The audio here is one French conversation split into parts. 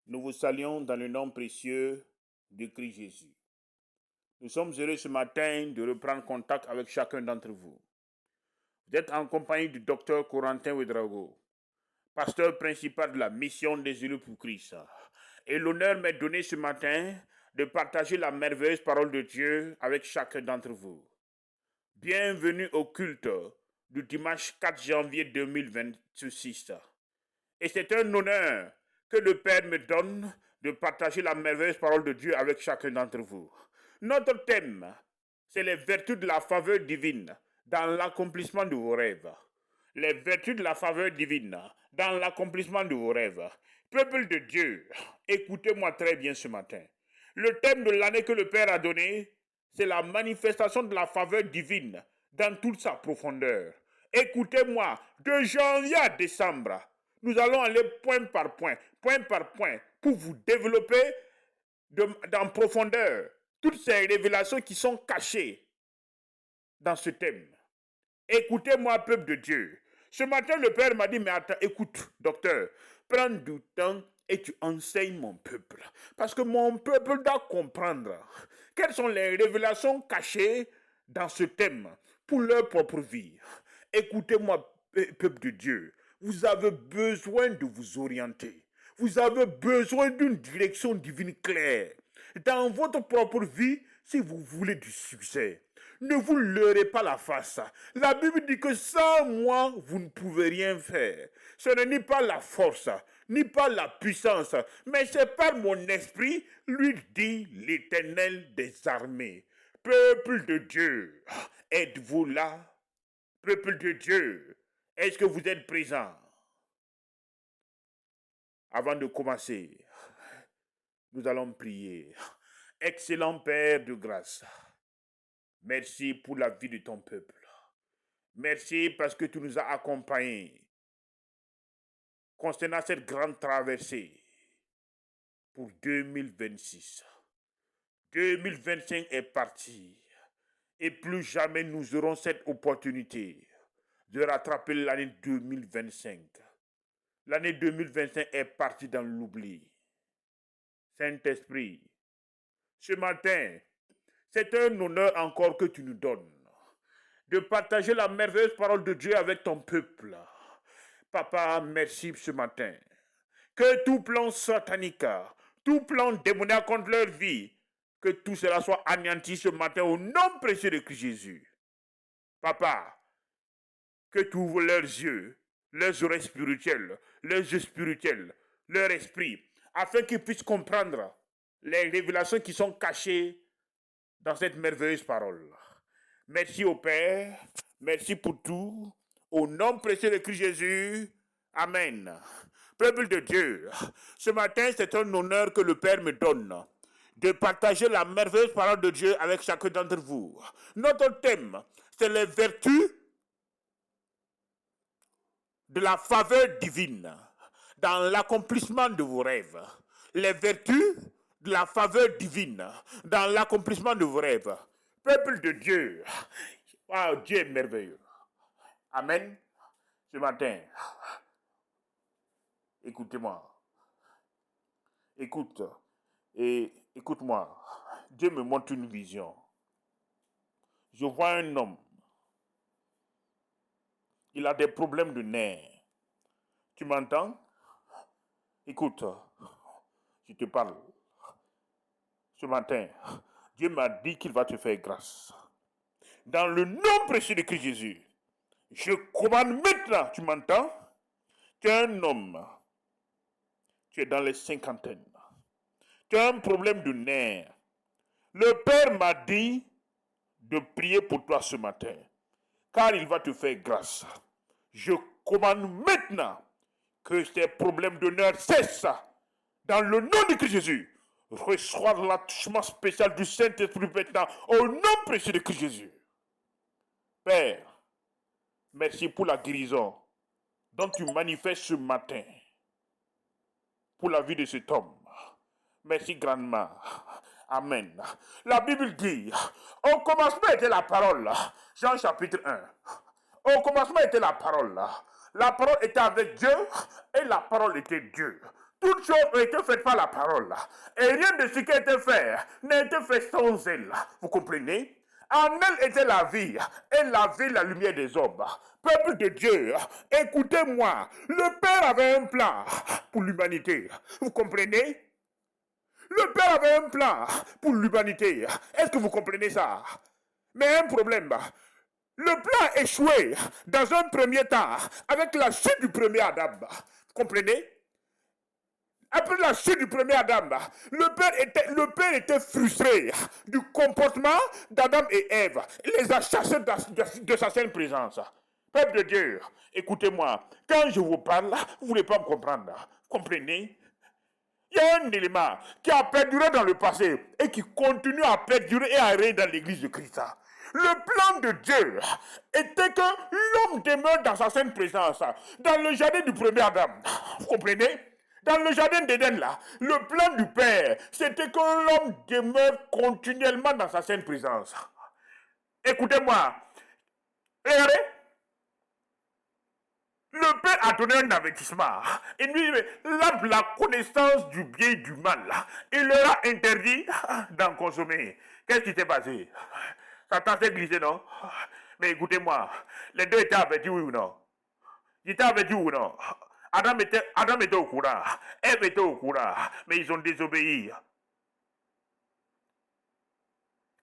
Nous vous saluons dans le nom précieux de Christ Jésus. Nous sommes heureux ce matin de reprendre contact avec chacun d'entre vous. Vous êtes en compagnie du docteur Corentin Ouedraogo, pasteur principal de la mission des élus pour Christ. Et l'honneur m'est donné ce matin de partager la merveilleuse parole de Dieu avec chacun d'entre vous. Bienvenue au culte du dimanche 4 janvier 2026. Et c'est un honneur que le Père me donne de partager la merveilleuse parole de Dieu avec chacun d'entre vous. Notre thème, c'est les vertus de la faveur divine dans l'accomplissement de vos rêves. Les vertus de la faveur divine dans l'accomplissement de vos rêves. Peuple de Dieu, écoutez-moi très bien ce matin. Le thème de l'année que le Père a donné, c'est la manifestation de la faveur divine dans toute sa profondeur. Écoutez-moi, de janvier à décembre, nous allons aller point par point, pour vous développer en profondeur toutes ces révélations qui sont cachées dans ce thème. Écoutez-moi, peuple de Dieu. Ce matin, le Père m'a dit, mais attends, écoute, docteur, prends du temps et tu enseignes mon peuple. Parce que mon peuple doit comprendre quelles sont les révélations cachées dans ce thème pour leur propre vie. Écoutez-moi, peuple de Dieu. Vous avez besoin de vous orienter. Vous avez besoin d'une direction divine claire. Dans votre propre vie, si vous voulez du succès, ne vous leurrez pas la face. La Bible dit que sans moi, vous ne pouvez rien faire. Ce n'est ni pas la force, ni pas la puissance, mais c'est par mon esprit, lui dit l'Éternel des armées. Peuple de Dieu, êtes-vous là? Peuple de Dieu, est-ce que vous êtes présent? Avant de commencer, nous allons prier. Excellent Père de grâce, merci pour la vie de ton peuple. Merci parce que tu nous as accompagnés concernant cette grande traversée pour 2026. 2025 est parti et plus jamais nous aurons cette opportunité de rattraper l'année 2025. L'année 2025 est partie dans l'oubli. Saint-Esprit, ce matin, c'est un honneur encore que tu nous donnes de partager la merveilleuse parole de Dieu avec ton peuple. Papa, merci ce matin. Que tout plan satanique, tout plan démoniaque contre leur vie, que tout cela soit anéanti ce matin au nom précieux de Christ Jésus. Papa, que tu ouvres leurs yeux, leurs oreilles spirituelles, leurs yeux spirituels, leur esprit, afin qu'ils puissent comprendre les révélations qui sont cachées dans cette merveilleuse parole. Merci au Père, merci pour tout, au nom précieux de Christ Jésus, Amen. Peuple de Dieu, ce matin c'est un honneur que le Père me donne de partager la merveilleuse parole de Dieu avec chacun d'entre vous. Notre thème, c'est les vertus de la faveur divine dans l'accomplissement de vos rêves. Les vertus de la faveur divine dans l'accomplissement de vos rêves. Peuple de Dieu, wow, Dieu est merveilleux. Amen. Ce matin, écoutez-moi. Écoute et écoute-moi. Dieu me montre une vision. Je vois un homme. Il a des problèmes de nerfs. Tu m'entends? Écoute, je te parle. Ce matin, Dieu m'a dit qu'il va te faire grâce. Dans le nom précieux de Christ Jésus, je commande maintenant, tu m'entends? Tu es un homme. Tu es dans les cinquantaines. Tu as un problème de nerfs. Le Père m'a dit de prier pour toi ce matin, car il va te faire grâce. Je commande maintenant que ces problèmes de nerfs cessent. Dans le nom de Christ Jésus, reçois l'attachement spécial du Saint-Esprit maintenant, au nom précieux de Christ Jésus. Père, merci pour la guérison dont tu manifestes ce matin pour la vie de cet homme. Merci grandement. Amen. La Bible dit, au commencement était la parole. Jean chapitre 1. Au commencement était la parole. La parole était avec Dieu et la parole était Dieu. Toutes choses ont été faites par la parole. Et rien de ce qui a été fait n'a été fait sans elle. Vous comprenez? En elle était la vie, et la vie, la lumière des hommes. Peuple de Dieu, écoutez-moi. Le Père avait un plan pour l'humanité. Vous comprenez? Le Père avait un plan pour l'humanité. Est-ce que vous comprenez ça? Mais un problème. Le plan a échoué dans un premier temps avec la chute du premier Adam. Vous comprenez? Après la chute du premier Adam, le père était frustré du comportement d'Adam et Ève. Il les a chassés de sa sainte présence. Peuple de Dieu, écoutez-moi. Quand je vous parle, vous ne voulez pas me comprendre. Comprenez? Il y a un élément qui a perduré dans le passé et qui continue à perdurer et à régner dans l'église de Christ. Le plan de Dieu était que l'homme demeure dans sa sainte présence, dans le jardin du premier Adam. Vous comprenez? Dans le jardin d'Éden, là, le plan du Père, c'était que l'homme demeure continuellement dans sa sainte présence. Écoutez-moi. Regardez. Le Père a donné un avertissement. Il lui dit, l'arbre de la connaissance du bien et du mal, il leur a interdit d'en consommer. Qu'est-ce qui s'est passé? Satan s'est glissé, non? Mais écoutez-moi, les deux étaient avertis, oui ou non? Ils étaient avertis, oui ou non? Adam était au courant, Ève était au courant, mais ils ont désobéi.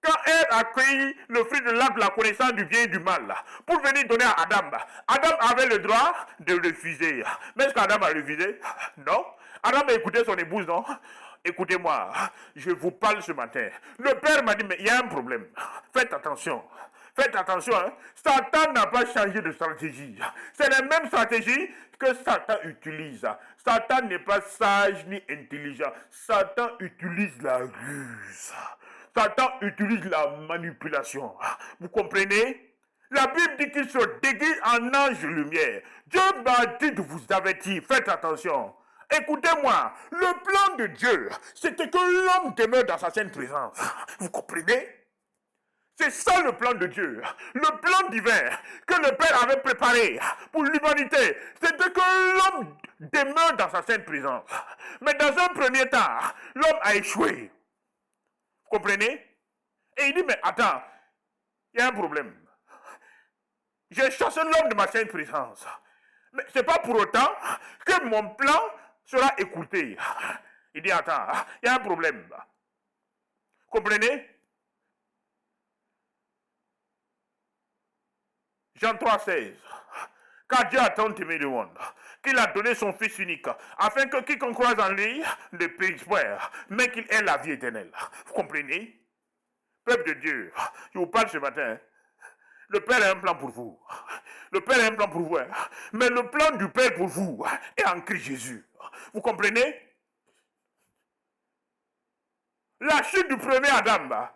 Quand Ève a cueilli le fruit de l'arbre de la connaissance du bien et du mal pour venir donner à Adam, Adam avait le droit de refuser. Mais est-ce qu'Adam a refusé? Non. Adam a écouté son épouse, non? Écoutez-moi, je vous parle ce matin. Le Père m'a dit, mais il y a un problème. Faites attention. Faites attention, hein. Satan n'a pas changé de stratégie. C'est la même stratégie que Satan utilise. Satan n'est pas sage ni intelligent. Satan utilise la ruse. Satan utilise la manipulation. Vous comprenez? La Bible dit qu'il se déguise en ange de lumière. Dieu m'a dit de vous avertir. Faites attention. Écoutez-moi, le plan de Dieu, c'était que l'homme demeure dans sa sainte présence. Vous comprenez? C'est ça le plan de Dieu. Le plan divin que le Père avait préparé pour l'humanité, c'était que l'homme demeure dans sa sainte présence. Mais dans un premier temps, l'homme a échoué. Vous comprenez? Et il dit, mais attends, il y a un problème. J'ai chassé l'homme de ma sainte présence. Mais ce n'est pas pour autant que mon plan sera écouté. Il dit, attends, il y a un problème. Vous comprenez? Jean 3,16. Car Dieu a tant aimé le monde, qu'il a donné son Fils unique, afin que quiconque croise en lui ne périsse point, mais qu'il ait la vie éternelle. Vous comprenez? Peuple de Dieu, je vous parle ce matin. Le Père a un plan pour vous. Le Père a un plan pour vous. Mais le plan du Père pour vous est en Christ Jésus. Vous comprenez? La chute du premier Adam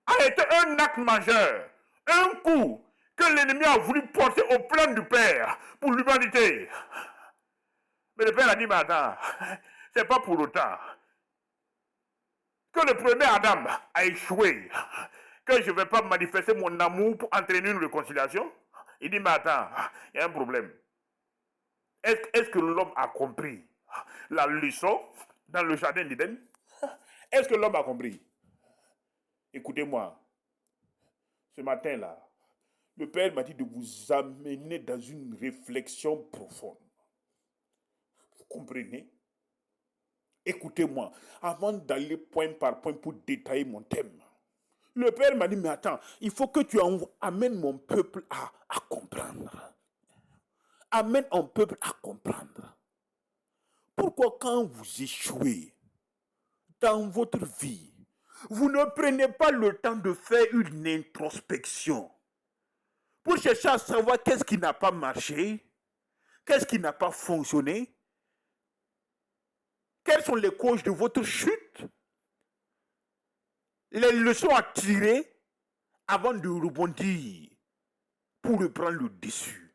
a été un acte majeur, un coup que l'ennemi a voulu porter au plan du Père pour l'humanité. Mais le Père a dit, mais attends, c'est pas pour autant que le premier Adam a échoué, que je ne vais pas manifester mon amour pour entraîner une réconciliation. Il dit, mais attends, il y a un problème. Est-ce que l'homme a compris la leçon dans le jardin d'Éden? Est-ce que l'homme a compris? Écoutez-moi, ce matin-là, le Père m'a dit de vous amener dans une réflexion profonde. Vous comprenez? Écoutez-moi, avant d'aller point par point pour détailler mon thème, le Père m'a dit, mais attends, il faut que tu amènes mon peuple à comprendre. Amène un peuple à comprendre. Pourquoi quand vous échouez dans votre vie, vous ne prenez pas le temps de faire une introspection pour chercher à savoir qu'est-ce qui n'a pas marché, qu'est-ce qui n'a pas fonctionné, quelles sont les causes de votre chute, les leçons à tirer avant de rebondir pour reprendre le dessus.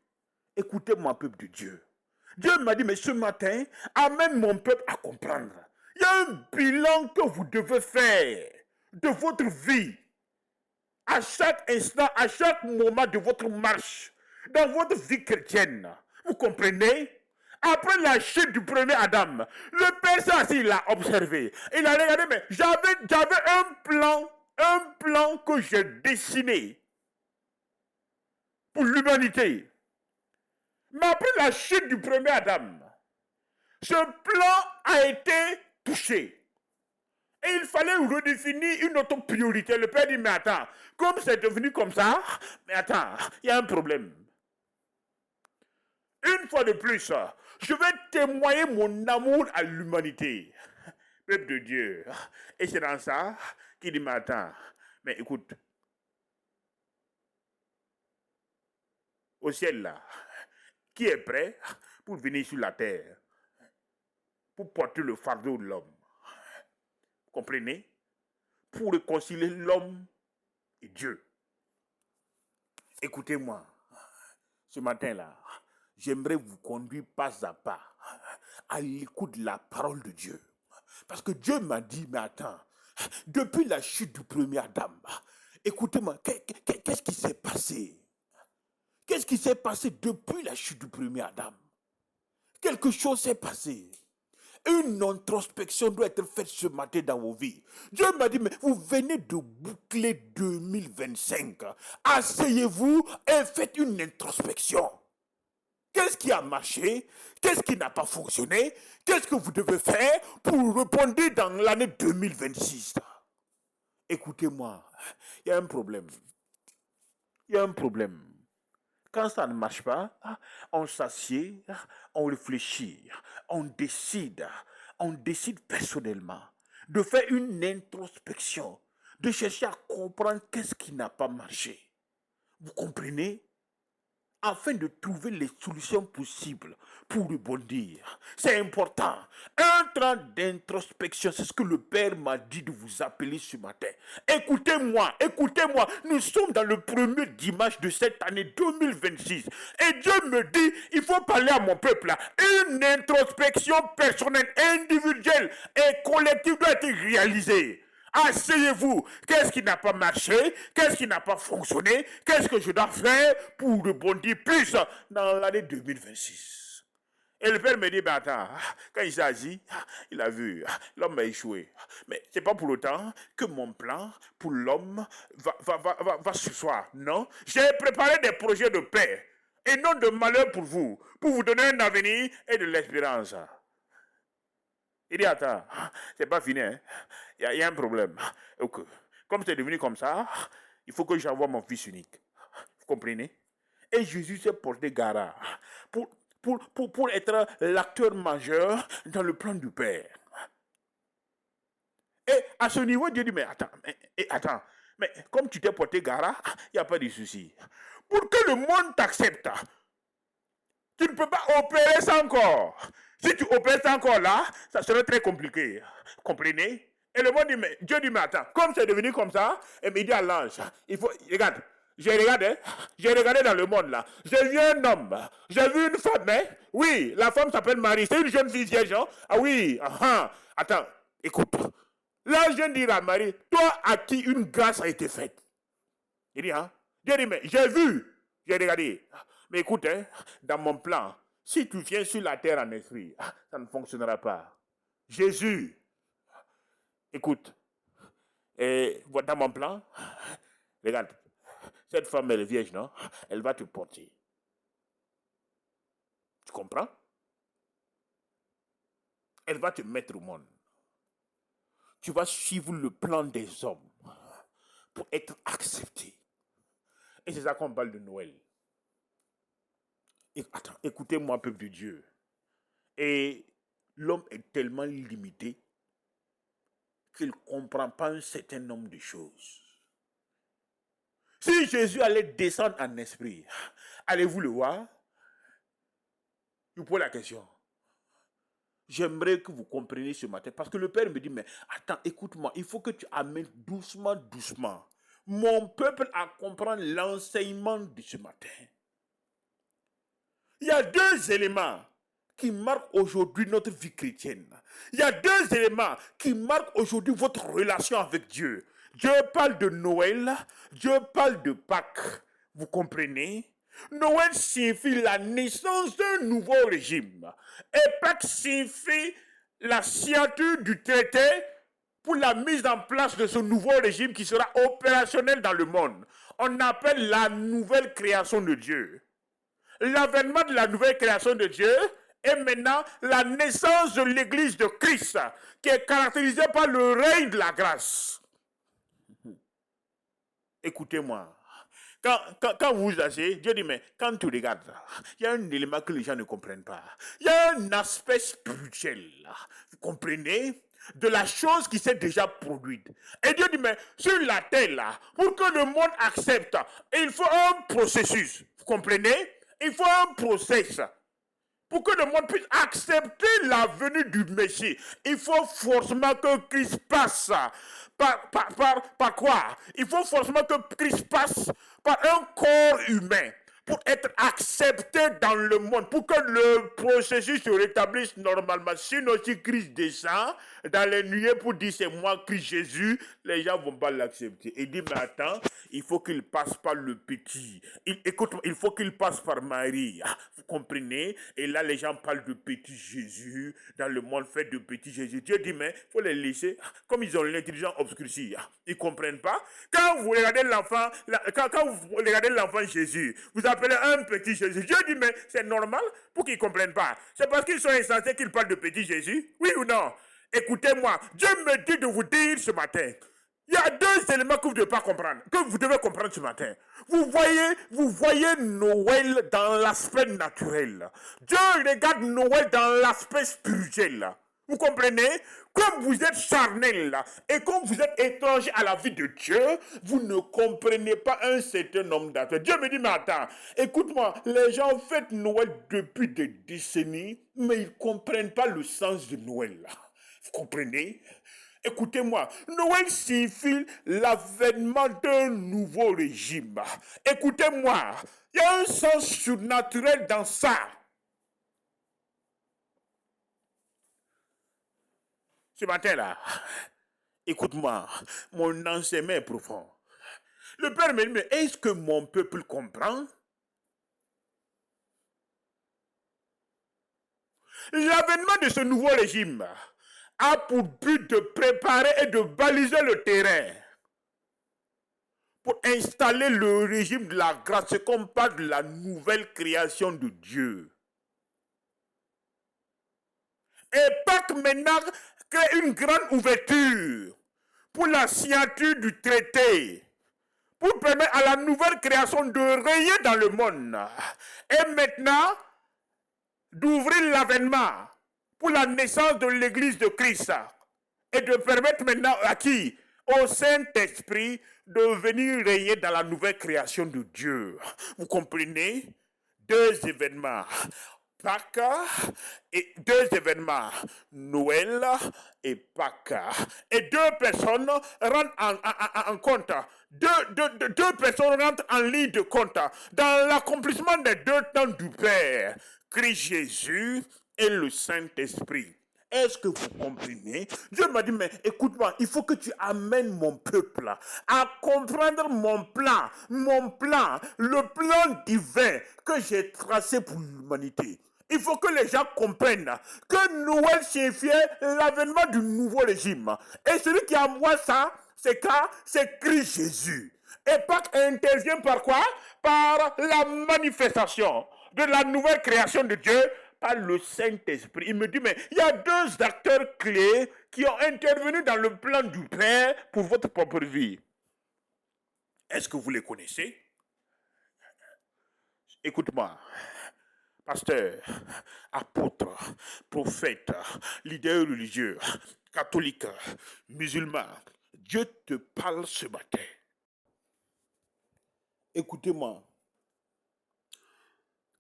Écoutez-moi, peuple de Dieu. Dieu m'a dit, mais ce matin, amène mon peuple à comprendre. Il y a un bilan que vous devez faire de votre vie. À chaque instant, à chaque moment de votre marche, dans votre vie chrétienne. Vous comprenez? Après la chute du premier Adam, le Père s'est assis, il a observé. Il a regardé, mais j'avais un plan que j'ai dessiné pour l'humanité. Mais après la chute du premier Adam, ce plan a été touché. Et il fallait redéfinir une autre priorité. Le Père dit, mais attends, comme c'est devenu comme ça, mais attends, il y a un problème. Une fois de plus, je vais témoigner mon amour à l'humanité. Peuple de Dieu. Et c'est dans ça qu'il dit, mais attends, mais écoute, au ciel là, qui est prêt pour venir sur la terre, pour porter le fardeau de l'homme? Vous comprenez? Pour réconcilier l'homme et Dieu. Écoutez-moi, ce matin-là, j'aimerais vous conduire pas à pas à l'écoute de la parole de Dieu. Parce que Dieu m'a dit, mais attends, depuis la chute du premier Adam, écoutez-moi, qu'est-ce qui s'est passé? Qu'est-ce qui s'est passé depuis la chute du premier Adam? Quelque chose s'est passé. Une introspection doit être faite ce matin dans vos vies. Dieu m'a dit, mais vous venez de boucler 2025. Asseyez-vous et faites une introspection. Qu'est-ce qui a marché? Qu'est-ce qui n'a pas fonctionné? Qu'est-ce que vous devez faire pour répondre dans l'année 2026? Écoutez-moi, il y a un problème. Il y a un problème. Quand ça ne marche pas, on s'assied, on réfléchit, on décide personnellement de faire une introspection, de chercher à comprendre qu'est-ce qui n'a pas marché. Vous comprenez? Afin de trouver les solutions possibles pour rebondir. C'est important. Un temps d'introspection, c'est ce que le Père m'a dit de vous appeler ce matin. Écoutez-moi, nous sommes dans le premier dimanche de cette année 2026. Et Dieu me dit, il faut parler à mon peuple là. Une introspection personnelle, individuelle et collective doit être réalisée. Asseyez-vous. Qu'est-ce qui n'a pas marché? Qu'est-ce qui n'a pas fonctionné? Qu'est-ce que je dois faire pour rebondir plus dans l'année 2026? Et le Père me dit, ben attends, quand il s'est assis, il a vu, l'homme a échoué. Mais c'est pas pour autant que mon plan pour l'homme va ce soir. Non, j'ai préparé des projets de paix et non de malheur pour vous donner un avenir et de l'espérance. Il dit, attends, c'est pas fini, hein? Il y a un problème. Okay. Comme c'est devenu comme ça, il faut que j'envoie mon fils unique. Vous comprenez? Et Jésus s'est porté garant pour être l'acteur majeur dans le plan du Père. Et à ce niveau, Dieu dit, mais attends, mais comme tu t'es porté garant, il n'y a pas de souci. Pour que le monde t'accepte, tu ne peux pas opérer sans corps. Si tu opères sans corps là, ça serait très compliqué. Vous comprenez? Et le monde dit, mais Dieu dit, mais attends, comme c'est devenu comme ça, et il dit à l'ange, il faut, regarde, j'ai regardé dans le monde là, j'ai vu un homme, j'ai vu une femme, hein? Oui, la femme s'appelle Marie, c'est une jeune fille vierge, hein? Ah oui, attends, écoute, l'ange vient dire à Marie, toi à qui une grâce a été faite. Il dit, Dieu dit, mais j'ai regardé. Mais écoute, dans mon plan, si tu viens sur la terre en esprit, ça ne fonctionnera pas. Jésus, écoute, et dans mon plan, regarde, cette femme elle est vierge, non? Elle va te porter. Tu comprends? Elle va te mettre au monde. Tu vas suivre le plan des hommes pour être accepté. Et c'est ça qu'on parle de Noël. Attends, écoutez-moi, peuple de Dieu. Et l'homme est tellement limité qu'il ne comprend pas un certain nombre de choses. Si Jésus allait descendre en esprit, allez-vous le voir? Je vous pose la question. J'aimerais que vous compreniez ce matin, parce que le Père me dit, mais attends, écoute-moi, il faut que tu amènes doucement mon peuple à comprendre l'enseignement de ce matin. Il y a deux éléments qui marquent aujourd'hui notre vie chrétienne. Il y a deux éléments qui marquent aujourd'hui votre relation avec Dieu. Dieu parle de Noël, Dieu parle de Pâques. Vous comprenez? Noël signifie la naissance d'un nouveau régime. Et Pâques signifie la signature du traité pour la mise en place de ce nouveau régime qui sera opérationnel dans le monde. On appelle la nouvelle création de Dieu. L'avènement de la nouvelle création de Dieu est maintenant la naissance de l'Église de Christ, qui est caractérisée par le règne de la grâce. Écoutez-moi. Quand vous vous asseyez, Dieu dit, mais quand tu regardes, il y a un élément que les gens ne comprennent pas. Il y a un aspect spirituel, vous comprenez, de la chose qui s'est déjà produite. Et Dieu dit, mais sur la terre, là, pour que le monde accepte, il faut un processus. Vous comprenez? Il faut un process. Pour que le monde puisse accepter la venue du Messie, il faut forcément que Christ passe. Par quoi? Il faut forcément que Christ passe par un corps humain pour être accepté dans le monde, pour que le processus se rétablisse normalement. Sinon, si Christ descend dans les nuées pour dire c'est moi, Christ Jésus, les gens ne vont pas l'accepter. Il dit, mais attends, il faut qu'il passe par le petit. Écoute, il faut qu'il passe par Marie. Vous comprenez? Et là, les gens parlent de petit Jésus, dans le monde fait de petit Jésus. Dieu dit, mais il faut les laisser, comme ils ont l'intelligence obscurcie. Ils ne comprennent pas. Quand vous regardez l'enfant, quand vous regardez l'enfant Jésus, vous appelez un petit Jésus. Dieu dit, mais c'est normal pour qu'ils ne comprennent pas. C'est parce qu'ils sont insensés qu'ils parlent de petit Jésus? Oui ou non? Écoutez-moi, Dieu me dit de vous dire ce matin, il y a deux éléments que vous ne devez pas comprendre, que vous devez comprendre ce matin. Vous voyez Noël dans l'aspect naturel. Dieu regarde Noël dans l'aspect spirituel. Vous comprenez? Comme vous êtes charnel et comme vous êtes étranger à la vie de Dieu, vous ne comprenez pas un certain nombre d'actes. Dieu me dit, mais attends, écoute-moi, les gens fêtent Noël depuis des décennies, mais ils ne comprennent pas le sens de Noël. Vous comprenez? Écoutez-moi, Noël signifie l'avènement d'un nouveau régime. Écoutez-moi, il y a un sens surnaturel dans ça. Ce matin-là, écoute-moi, mon enseignement est profond. Le Père me dit, mais est-ce que mon peuple comprend? L'avènement de ce nouveau régime a pour but de préparer et de baliser le terrain pour installer le régime de la grâce. C'est comme parle de la nouvelle création de Dieu. Et Pâques maintenant crée une grande ouverture pour la signature du traité, pour permettre à la nouvelle création de régner dans le monde. Et maintenant, d'ouvrir l'avènement pour la naissance de l'Église de Christ et de permettre maintenant à qui? Au Saint-Esprit de venir régner dans la nouvelle création de Dieu. Vous comprenez? Deux événements. Pâques et deux événements, Noël et Pâques. Et deux personnes rentrent en compte. Deux personnes rentrent en ligne de compte dans l'accomplissement des deux temps du Père, Christ Jésus et le Saint-Esprit. Est-ce que vous comprenez? Dieu m'a dit, mais écoute-moi, il faut que tu amènes mon peuple à comprendre mon plan, le plan divin que j'ai tracé pour l'humanité. Il faut que les gens comprennent que Noël signifiait l'avènement du nouveau régime. Et celui qui envoie ça, c'est Christ Jésus. Et Pâques intervient par quoi? Par la manifestation de la nouvelle création de Dieu par le Saint-Esprit. Il me dit, mais il y a deux acteurs clés qui ont intervenu dans le plan du Père pour votre propre vie. Est-ce que vous les connaissez? Écoute-moi. Pasteur, apôtre, prophète, leader religieux, catholique, musulman, Dieu te parle ce matin. Écoutez-moi.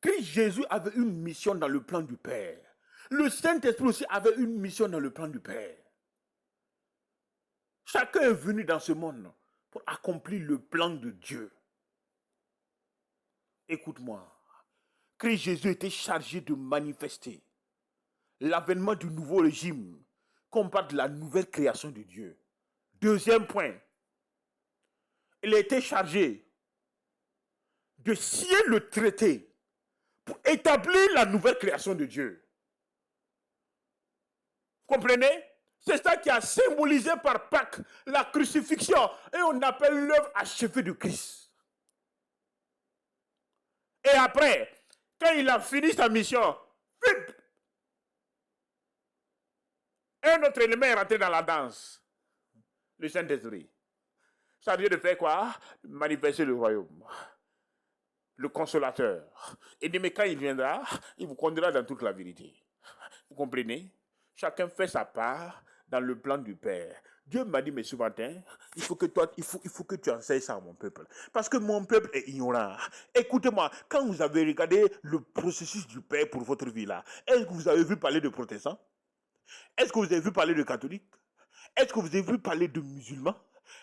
Christ Jésus avait une mission dans le plan du Père. Le Saint-Esprit aussi avait une mission dans le plan du Père. Chacun est venu dans ce monde pour accomplir le plan de Dieu. Écoute-moi. Christ Jésus était chargé de manifester l'avènement du nouveau régime, qu'on parle de la nouvelle création de Dieu. Deuxième point, il a été chargé de signer le traité pour établir la nouvelle création de Dieu. Vous comprenez? C'est ça qui a symbolisé par Pâques la crucifixion. Et on appelle l'œuvre achevée de Christ. Et après, quand il a fini sa mission, un autre élément est rentré dans la danse. Le Saint-Esprit. Ça vient de faire quoi? Manifester le royaume. Le consolateur. Et dit, mais quand il viendra, il vous conduira dans toute la vérité. Vous comprenez? Chacun fait sa part dans le plan du Père. Dieu m'a dit, mais ce matin, il faut que tu enseignes ça à mon peuple. Parce que mon peuple est ignorant. Écoutez-moi, quand vous avez regardé le processus du Père pour votre vie là, est-ce que vous avez vu parler de protestants? Est-ce que vous avez vu parler de catholiques? Est-ce que vous avez vu parler de musulmans?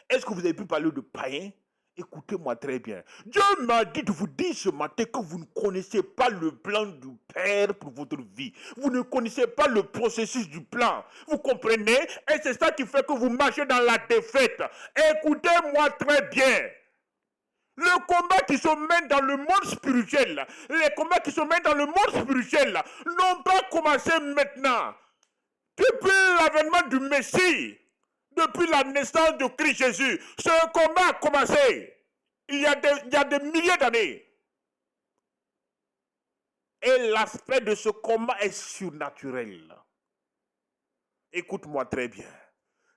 Est-ce que vous avez vu parler de païens? Écoutez-moi très bien. Dieu m'a dit de vous dire ce matin que vous ne connaissez pas le plan du Père pour votre vie. Vous ne connaissez pas le processus du plan. Vous comprenez? Et c'est ça qui fait que vous marchez dans la défaite. Écoutez-moi très bien. Le combat qui se mène dans le monde spirituel, les combats qui se mènent dans le monde spirituel n'ont pas commencé maintenant. Depuis l'avènement du Messie, depuis la naissance de Christ Jésus, ce combat a commencé il y a des milliers d'années. Et l'aspect de ce combat est surnaturel. Écoute-moi très bien.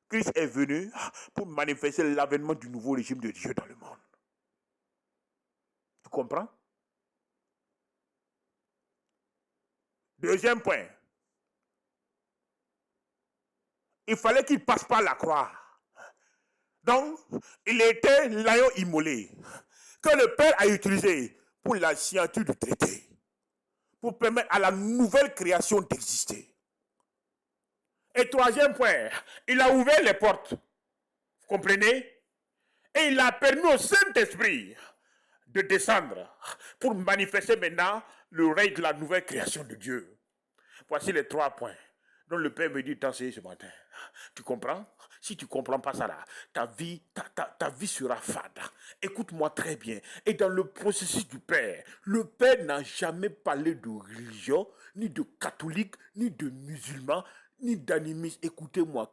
Christ est venu pour manifester l'avènement du nouveau régime de Dieu dans le monde. Tu comprends? Deuxième point. Il fallait qu'il passe par la croix. Donc, il était l'agneau immolé que le Père a utilisé pour la signature du traité, pour permettre à la nouvelle création d'exister. Et troisième point, il a ouvert les portes. Vous comprenez? Et il a permis au Saint-Esprit de descendre pour manifester maintenant le règne de la nouvelle création de Dieu. Voici les 3 points dont le Père me dit d'enseigner ce matin. Tu comprends? Si tu ne comprends pas ça là, ta vie sera fade. Écoute-moi très bien. Et dans le processus du Père, le Père n'a jamais parlé de religion, ni de catholique, ni de musulman, ni d'animisme. Écoutez-moi,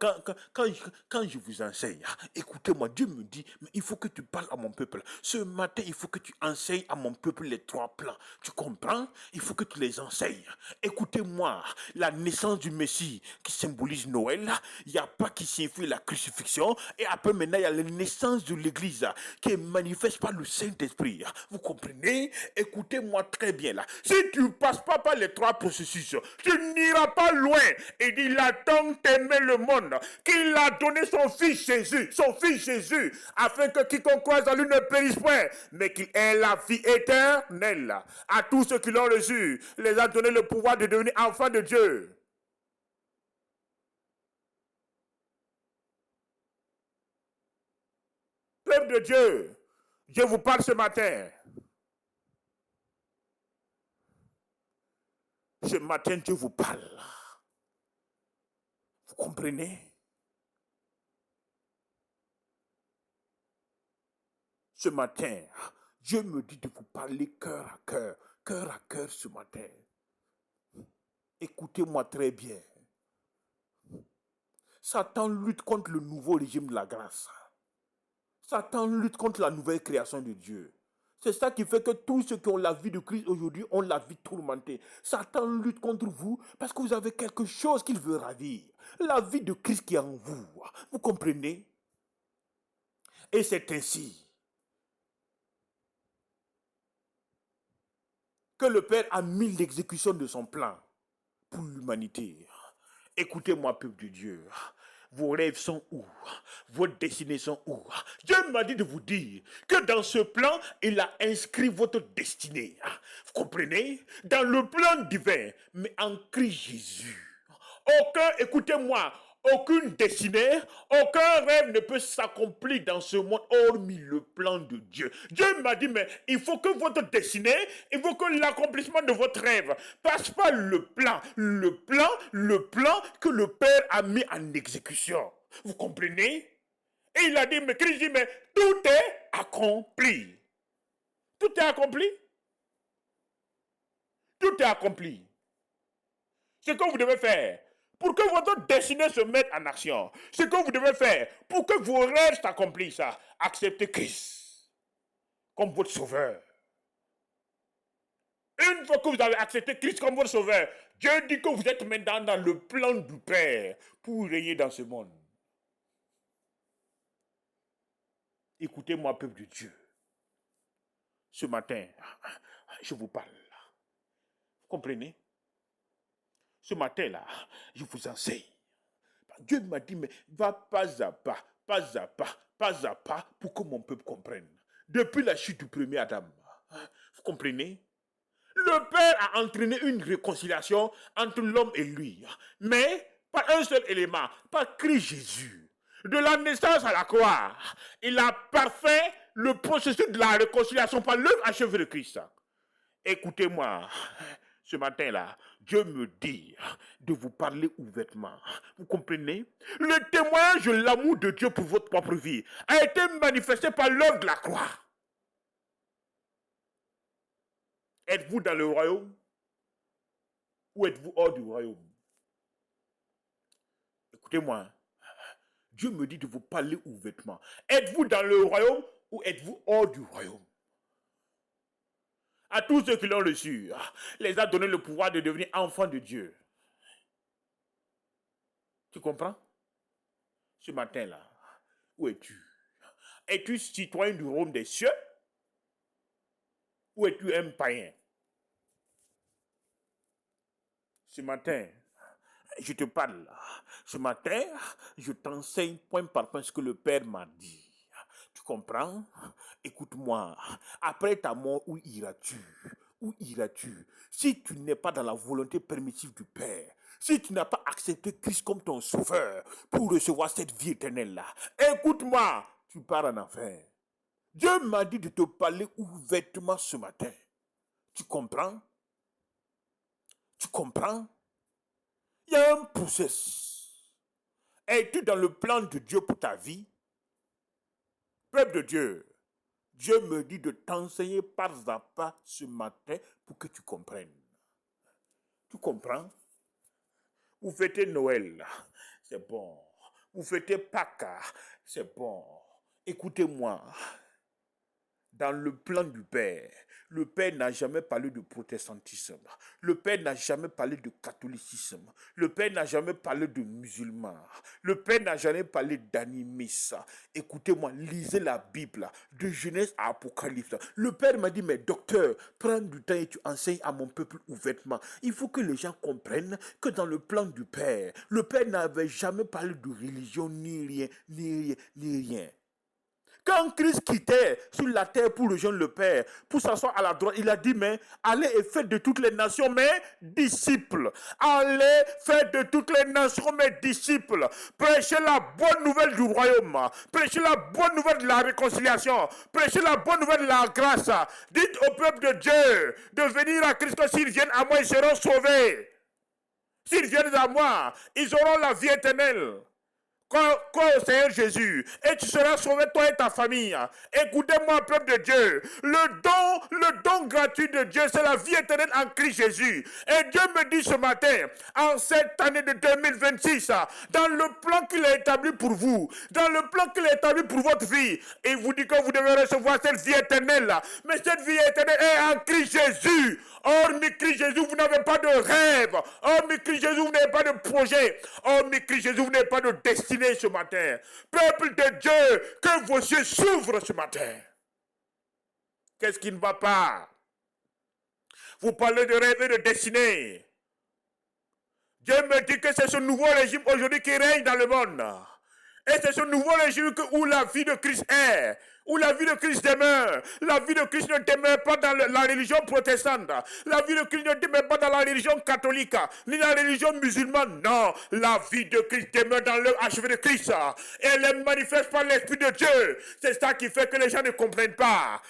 quand je vous enseigne, écoutez-moi, Dieu me dit, mais il faut que tu parles à mon peuple. Ce matin, il faut que tu enseignes à mon peuple les 3 plans. Tu comprends? Il faut que tu les enseignes. Écoutez-moi, la naissance du Messie qui symbolise Noël, il n'y a pas qui signifie la crucifixion, et après maintenant, il y a la naissance de l'Église qui est manifeste par le Saint-Esprit. Vous comprenez? Écoutez-moi très bien là. Si tu ne passes pas par les 3 processus, tu n'iras pas loin. Et il a tant aimé le monde qu'il a donné son fils Jésus, afin que quiconque croise en lui ne périsse point, mais qu'il ait la vie éternelle. À tous ceux qui l'ont reçu, les a donné le pouvoir de devenir enfants de Dieu. Peuple de Dieu, je vous parle ce matin. Ce matin, Dieu vous parle. Vous comprenez? Ce matin, Dieu me dit de vous parler cœur à cœur ce matin. Écoutez-moi très bien. Satan lutte contre le nouveau régime de la grâce. Satan lutte contre la nouvelle création de Dieu. C'est ça qui fait que tous ceux qui ont la vie de Christ aujourd'hui ont la vie tourmentée. Satan lutte contre vous parce que vous avez quelque chose qu'il veut ravir. La vie de Christ qui est en vous. Vous comprenez? Et c'est ainsi que le Père a mis l'exécution de son plan pour l'humanité. Écoutez-moi, peuple de Dieu. Vos rêves sont où? Vos destinées sont où? Dieu m'a dit de vous dire que dans ce plan, il a inscrit votre destinée. Vous comprenez? Dans le plan divin, mais en Christ Jésus. Écoutez-moi, aucune destinée, aucun rêve ne peut s'accomplir dans ce monde hormis le plan de Dieu. Dieu m'a dit, mais il faut que votre destinée, il faut que l'accomplissement de votre rêve passe par le plan que le Père a mis en exécution. Vous comprenez? Et il a dit, mais Christ dit, mais tout est accompli. Tout est accompli. Tout est accompli. Ce que vous devez faire pour que votre destinée se mette en action, ce que vous devez faire pour que vos rêves s'accomplissent, acceptez Christ comme votre sauveur. Une fois que vous avez accepté Christ comme votre sauveur, Dieu dit que vous êtes maintenant dans le plan du Père pour régner dans ce monde. Écoutez-moi, peuple de Dieu. Ce matin, je vous parle. Vous comprenez? Ce matin-là, je vous enseigne. Dieu m'a dit, mais va pas à pas, pas à pas, pas à pas, pour que mon peuple comprenne. Depuis la chute du premier Adam, vous comprenez? Le Père a entraîné une réconciliation entre l'homme et lui, mais par un seul élément, par Christ Jésus. De la naissance à la croix, il a parfait le processus de la réconciliation par l'œuvre achevée de Christ. Écoutez-moi, ce matin-là, Dieu me dit de vous parler ouvertement. Vous comprenez? Le témoignage de l'amour de Dieu pour votre propre vie a été manifesté par l'œuvre de la croix. Êtes-vous dans le royaume ou êtes-vous hors du royaume? Écoutez-moi, Dieu me dit de vous parler ouvertement. Êtes-vous dans le royaume ou êtes-vous hors du royaume? À tous ceux qui l'ont reçu, les a donné le pouvoir de devenir enfants de Dieu. Tu comprends? Ce matin-là, où es-tu? Es-tu citoyen du royaume des cieux? Ou es-tu un païen? Ce matin, je te parle. Ce matin, je t'enseigne point par point ce que le Père m'a dit. Tu comprends? Écoute-moi. Après ta mort, où iras-tu? Où iras-tu? Si tu n'es pas dans la volonté permissive du Père, si tu n'as pas accepté Christ comme ton sauveur pour recevoir cette vie éternelle-là, écoute-moi, tu pars en enfer. Dieu m'a dit de te parler ouvertement ce matin. Tu comprends? Tu comprends? Il y a un processus. Es-tu dans le plan de Dieu pour ta vie? Peuple de Dieu, Dieu me dit de t'enseigner pas à pas ce matin pour que tu comprennes. Tu comprends? Vous fêtez Noël, c'est bon. Vous fêtez Pâques, c'est bon. Écoutez-moi. Dans le plan du Père, le Père n'a jamais parlé de protestantisme. Le Père n'a jamais parlé de catholicisme. Le Père n'a jamais parlé de musulmans. Le Père n'a jamais parlé d'animisme. Écoutez-moi, lisez la Bible, de Genèse à Apocalypse. Le Père m'a dit, mais docteur, prends du temps et tu enseignes à mon peuple ouvertement. Il faut que les gens comprennent que dans le plan du Père, le Père n'avait jamais parlé de religion, ni rien, ni rien, ni rien. Quand Christ quittait sur la terre pour rejoindre le Père, pour s'asseoir à la droite, il a dit, mais allez et faites de toutes les nations mes disciples. Allez, faites de toutes les nations mes disciples. Prêchez la bonne nouvelle du royaume. Prêchez la bonne nouvelle de la réconciliation. Prêchez la bonne nouvelle de la grâce. Dites au peuple de Dieu de venir à Christ. S'ils viennent à moi, ils seront sauvés. S'ils viennent à moi, ils auront la vie éternelle. Crois au Seigneur Jésus et tu seras sauvé, toi et ta famille. Écoutez-moi, peuple de Dieu. Le don gratuit de Dieu, c'est la vie éternelle en Christ Jésus. Et Dieu me dit ce matin, en cette année de 2026, dans le plan qu'il a établi pour vous, dans le plan qu'il a établi pour votre vie, il vous dit que vous devez recevoir cette vie éternelle. Mais cette vie éternelle est en Christ Jésus. Hormis Christ Jésus, vous n'avez pas de rêve. Hormis Christ Jésus, vous n'avez pas de projet. Hormis Christ Jésus, vous n'avez pas de destinée ce matin. Peuple de Dieu, que vos yeux s'ouvrent ce matin. Qu'est-ce qui ne va pas? Vous parlez de rêve et de destinée. Dieu me dit que c'est ce nouveau régime aujourd'hui qui règne dans le monde. Et c'est ce nouveau régime où la vie de Christ est, où la vie de Christ demeure. La vie de Christ ne demeure pas dans la religion protestante. La vie de Christ ne demeure pas dans la religion catholique, ni dans la religion musulmane. Non, la vie de Christ demeure dans l'œuvre achevée de Christ. Et elle est manifeste par l'Esprit de Dieu. C'est ça qui fait que les gens ne comprennent pas.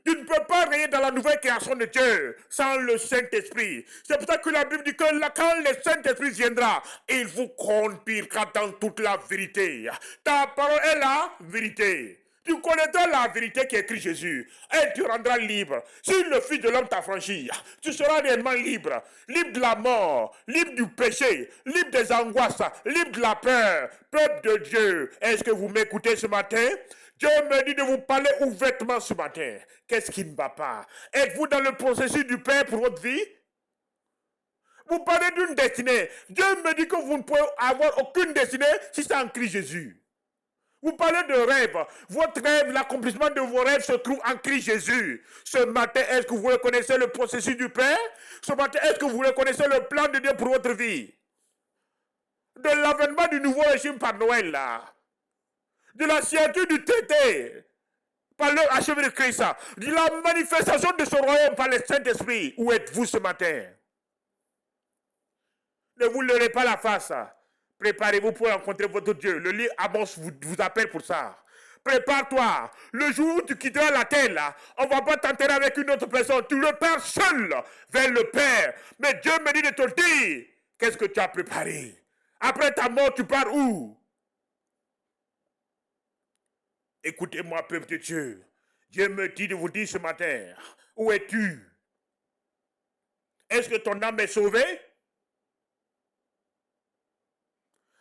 Tu ne peux pas régner dans la nouvelle création de Dieu sans le Saint-Esprit. C'est pour ça que la Bible dit que quand le Saint-Esprit viendra, il vous conduira dans toute la vérité. Ta parole est la vérité. Tu connaîtras la vérité qui est écrite Jésus. Et tu rendras libre. Si le Fils de l'homme t'a franchi, tu seras réellement libre. Libre de la mort, libre du péché, libre des angoisses, libre de la peur. Peuple de Dieu, est-ce que vous m'écoutez ce matin? Dieu me dit de vous parler ouvertement ce matin. Qu'est-ce qui ne va pas? Êtes-vous dans le processus du Père pour votre vie? Vous parlez d'une destinée. Dieu me dit que vous ne pouvez avoir aucune destinée si c'est en Christ Jésus. Vous parlez de rêve. Votre rêve, l'accomplissement de vos rêves se trouve en Christ Jésus. Ce matin, est-ce que vous reconnaissez le processus du Père? Ce matin, est-ce que vous reconnaissez le plan de Dieu pour votre vie? De l'avènement du nouveau régime par Noël, là. De la signature du traité par le achevé de Christ. De la manifestation de ce royaume par le Saint-Esprit. Où êtes-vous ce matin? Ne vous leurrez pas la face. Préparez-vous pour rencontrer votre Dieu. Le livre Amos vous appelle pour ça. Prépare-toi. Le jour où tu quitteras la terre, là, on ne va pas t'enterrer avec une autre personne. Tu repars seul vers le Père. Mais Dieu me dit de te dire, qu'est-ce que tu as préparé? Après ta mort, tu pars où? Écoutez-moi, peuple de Dieu. Dieu me dit de vous dire ce matin, où es-tu? Est-ce que ton âme est sauvée?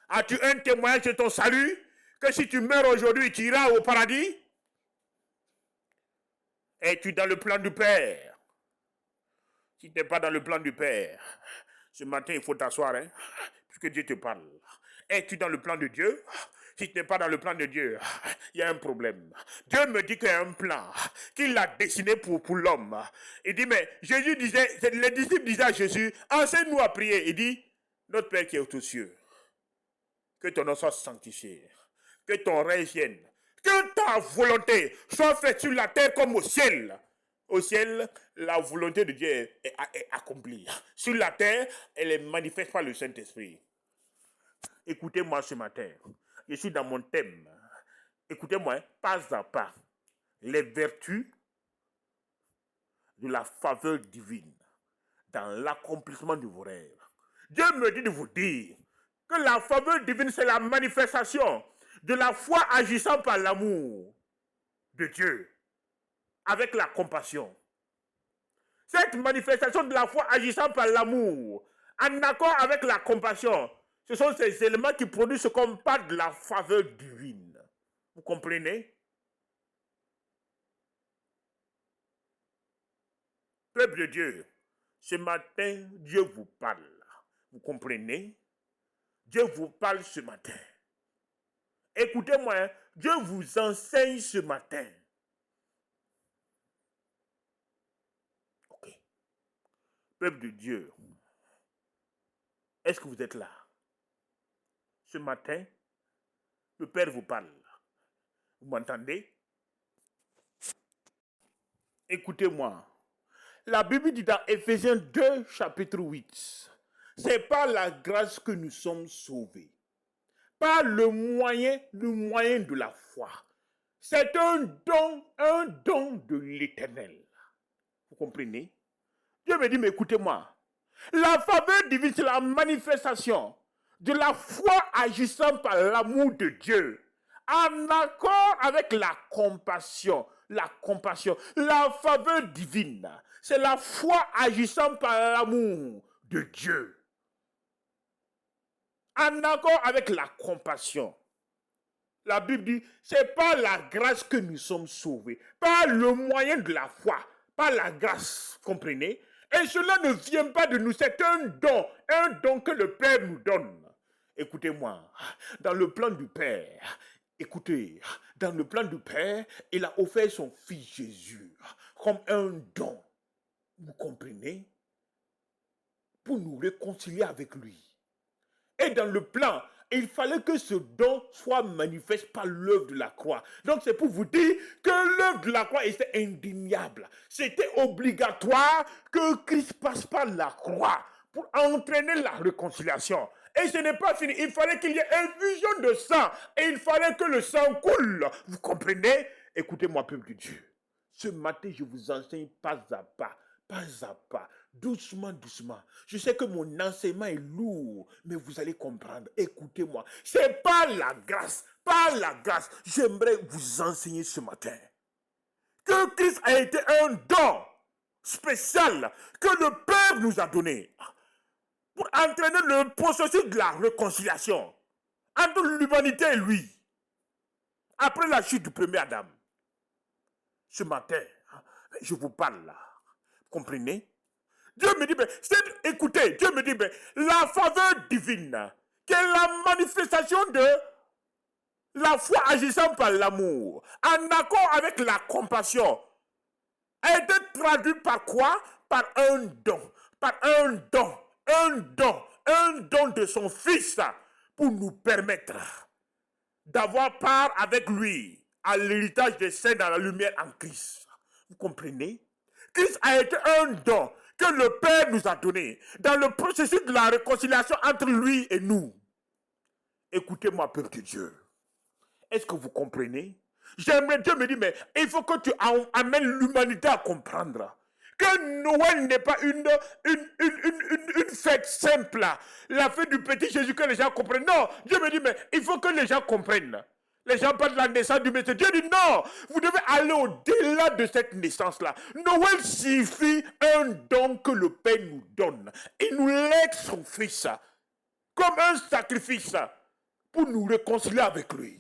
As-tu un témoignage de ton salut? Que si tu meurs aujourd'hui, tu iras au paradis? Es-tu dans le plan du Père? Si tu n'es pas dans le plan du Père, ce matin, il faut t'asseoir, hein, puisque Dieu te parle. Es-tu dans le plan de Dieu? Si tu n'es pas dans le plan de Dieu, il y a un problème. Dieu me dit qu'il y a un plan, qu'il a dessiné pour l'homme. Il dit, mais Jésus disait, les disciples disaient à Jésus, enseigne-nous à prier. Il dit, notre Père qui est aux cieux, que ton nom soit sanctifié, que ton règne vienne, que ta volonté soit faite sur la terre comme au ciel. Au ciel, la volonté de Dieu est accomplie. Sur la terre, elle est manifeste par le Saint-Esprit. Écoutez-moi ce matin. Je suis dans mon thème. Écoutez-moi, pas à pas. Les vertus de la faveur divine dans l'accomplissement de vos rêves. Dieu me dit de vous dire que la faveur divine, c'est la manifestation de la foi agissant par l'amour de Dieu avec la compassion. Cette manifestation de la foi agissant par l'amour, en accord avec la compassion, ce sont ces éléments qui produisent ce qu'on parle de la faveur divine. Vous comprenez? Peuple de Dieu, ce matin, Dieu vous parle. Vous comprenez? Dieu vous parle ce matin. Écoutez-moi, Dieu vous enseigne ce matin. Ok. Peuple de Dieu, est-ce que vous êtes là? Ce matin, le Père vous parle. Vous m'entendez? Écoutez-moi. La Bible dit dans Éphésiens 2, chapitre 8, c'est par la grâce que nous sommes sauvés. Par le moyen de la foi. C'est un don de l'Éternel. Vous comprenez? Dieu me dit, mais écoutez-moi. La faveur divine, c'est la manifestation de la foi agissant par l'amour de Dieu, en accord avec la compassion. La compassion, la faveur divine, c'est la foi agissant par l'amour de Dieu, en accord avec la compassion. La Bible dit, c'est par la grâce que nous sommes sauvés, par le moyen de la foi, par la grâce, comprenez? Et cela ne vient pas de nous, c'est un don que le Père nous donne. Écoutez-moi, dans le plan du Père, écoutez, dans le plan du Père, il a offert son Fils Jésus comme un don, vous comprenez? Pour nous réconcilier avec lui. Et dans le plan, il fallait que ce don soit manifeste par l'œuvre de la croix. Donc c'est pour vous dire que l'œuvre de la croix était indéniable. C'était obligatoire que Christ passe par la croix pour entraîner la réconciliation. Et ce n'est pas fini. Il fallait qu'il y ait une vision de sang. Et il fallait que le sang coule. Vous comprenez? Écoutez-moi, peuple de Dieu. Ce matin, je vous enseigne pas à pas, Doucement, doucement. Je sais que mon enseignement est lourd, mais vous allez comprendre. Écoutez-moi. C'est pas la grâce. Pas la grâce. J'aimerais vous enseigner ce matin que Christ a été un don spécial que le Père nous a donné pour entraîner le processus de la réconciliation entre l'humanité et lui. Après la chute du premier Adam. Ce matin, je vous parle là. Vous comprenez? Dieu me dit, écoutez, Dieu me dit, la faveur divine, qui est la manifestation de la foi agissant par l'amour, en accord avec la compassion, a été traduite par quoi? Par un don. Par un don. Un don. Un don de son Fils pour nous permettre d'avoir part avec lui à l'héritage des saints dans la lumière en Christ. Vous comprenez? Christ a été un don que le Père nous a donné dans le processus de la réconciliation entre lui et nous. Écoutez-moi, peuple de Dieu. Est-ce que vous comprenez? J'aimerais, Dieu me dit, mais il faut que tu amènes l'humanité à comprendre que Noël n'est pas une fête simple, la fête du petit Jésus que les gens comprennent. Non, Dieu me dit, mais il faut que les gens comprennent. Les gens parlent de la naissance du Messie. Dieu dit non, vous devez aller au-delà de cette naissance-là. Noël signifie un don que le Père nous donne. Il nous lègue son Fils comme un sacrifice pour nous réconcilier avec lui.